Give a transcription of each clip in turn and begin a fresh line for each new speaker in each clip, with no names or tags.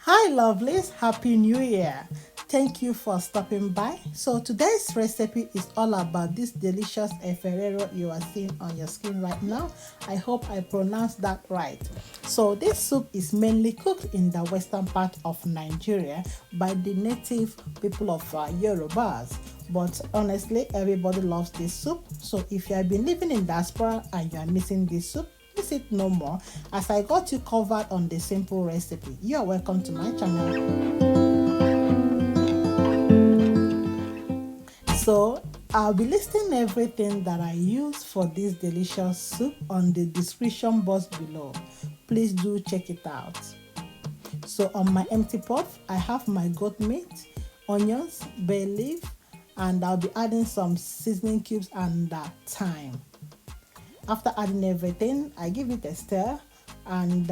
Hi lovelies, happy new year. Thank you for stopping by. So today's recipe is all about this delicious Efo Riro you are seeing on your screen right now. I hope I pronounced that right. So this soup is mainly cooked in the western part of Nigeria by the native people of Yorubas. But honestly, everybody loves this soup. So if you have been living in diaspora and you are missing this soup, miss it no more, as I got you covered on the simple recipe. You are welcome to my channel. So I'll be listing everything that I use for this delicious soup on the description box below. Please do check it out. So on my empty pot, I have my goat meat, onions, bay leaf, and I'll be adding some seasoning cubes and thyme. After adding everything, I give it a stir and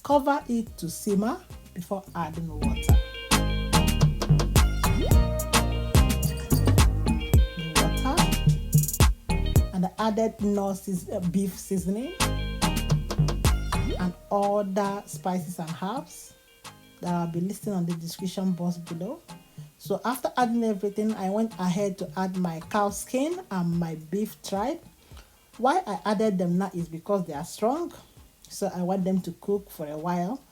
cover it to simmer before adding water. And I added KNORR beef seasoning and other spices and herbs that I'll be listing on the description box below. So after adding everything, I went ahead to add my cow skin and my beef tripe. Why I added them now is because they are strong, so I want them to cook for a while.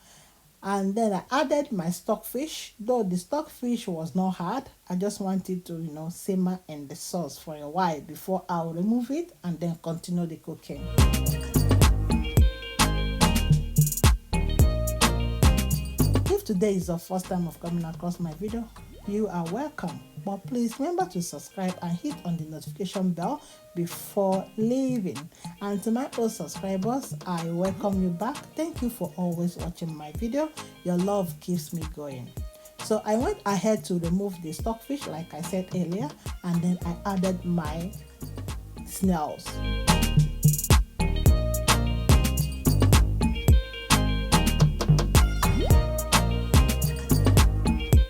And then I added my stockfish. Though the stockfish was not hard, I just wanted to simmer in the sauce for a while before I'll remove it and then continue the cooking. If today is the first time of coming across my video, you are welcome. But please remember to subscribe and hit on the notification bell before leaving. And to my old subscribers, I welcome you back. Thank you for always watching my video. Your love keeps me going. So I went ahead to remove the stockfish like I said earlier, and then I added my snails.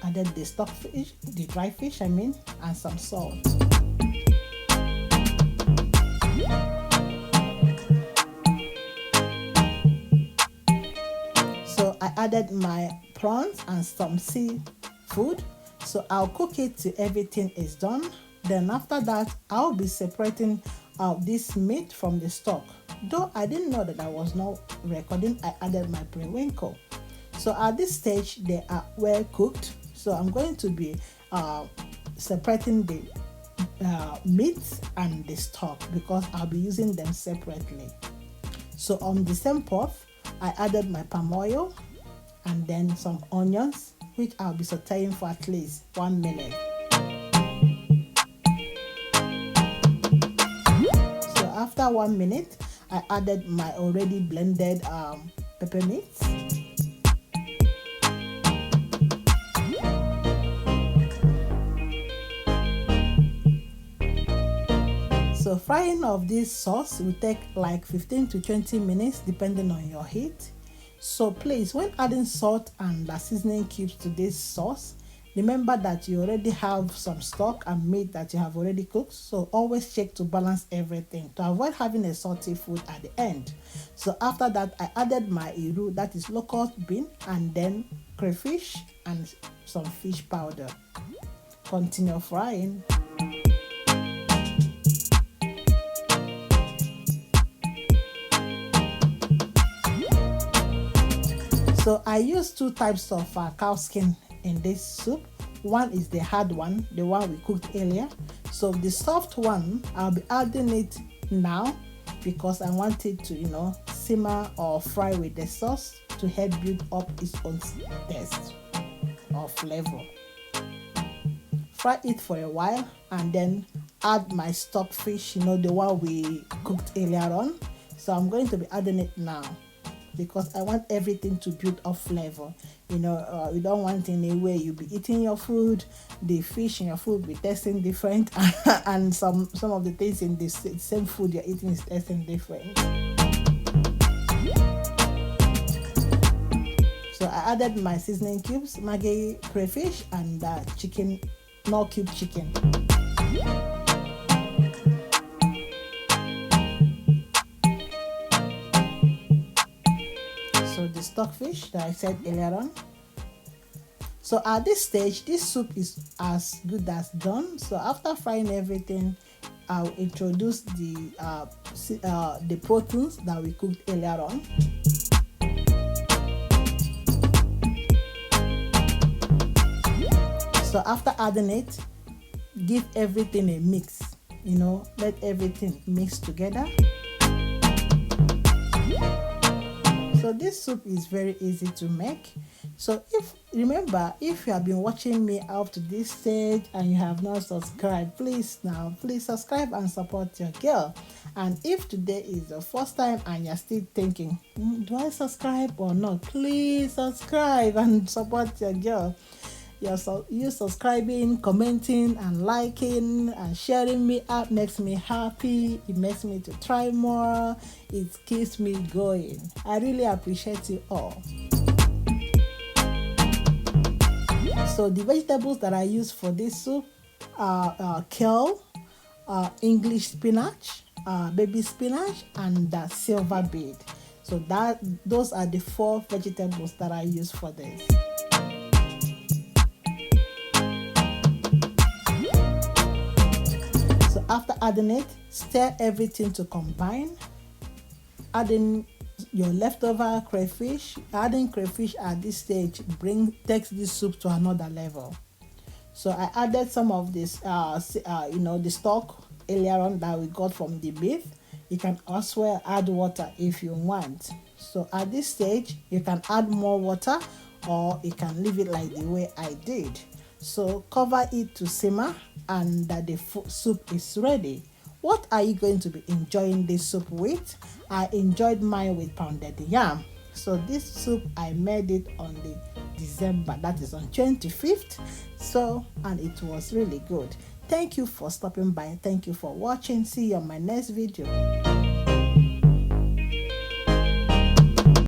Added the stockfish, the dry fish and some salt. So I added my prawns and some seafood. So I'll cook it till everything is done. Then after that, I'll be separating out this meat from the stock. Though I didn't know that I was not recording, I added my periwinkle. So at this stage, they are well cooked. So I'm going to be separating the meat and the stock because I'll be using them separately. So on the same pot, I added my palm oil and then some onions, which I'll be sauteing for at least 1 minute. So after 1 minute, I added my already blended pepper meat. So frying of this sauce will take like 15 to 20 minutes depending on your heat. So please, when adding salt and seasoning cubes to this sauce, remember that you already have some stock and meat that you have already cooked. So always check to balance everything to avoid having a salty food at the end. So after that, I added my iru, that is locust bean, and then crayfish and some fish powder. Continue frying. So I use two types of cow skin in this soup. One is the hard one, the one we cooked earlier. So the soft one, I'll be adding it now because I want it to, simmer or fry with the sauce to help build up its own taste or flavor. Fry it for a while and then add my stockfish, the one we cooked earlier on. So I'm going to be adding it now, because I want everything to build up flavor. You don't want in a way you'll be eating your food, the fish in your food be tasting different, and some of the things in the same food you're eating is tasting different. So I added my seasoning cubes, Maggi crayfish, and chicken, KNORR cube chicken. So the stockfish that I said earlier on, So at this stage, this soup is as good as done. So after frying everything, I'll introduce the proteins that we cooked earlier on. So after adding it, give everything a mix, let everything mix together. So this soup is very easy to make. So if you have been watching me up to this stage and you have not subscribed, please subscribe and support your girl. And if today is the first time and you're still thinking, do I subscribe or not? Please subscribe and support your girl. You subscribing, commenting and liking and sharing me up makes me happy. It makes me to try more. It keeps me going. I really appreciate you all. So the vegetables that I use for this soup are kale, English spinach, baby spinach, and silver beet. So those are the 4 vegetables that I use for this. So after adding it, stir everything to combine. Adding your leftover crayfish. Adding crayfish at this stage takes this soup to another level. So I added some of this, the stock earlier on that we got from the beef. You can also add water if you want. So at this stage, you can add more water or you can leave it like the way I did. So cover it to simmer and the soup is ready. What are you going to be enjoying this soup with? I enjoyed mine with pounded yam. So this soup, I made it on the December, that is on 25th. And it was really good. Thank you for stopping by. Thank you for watching. See you on my next video.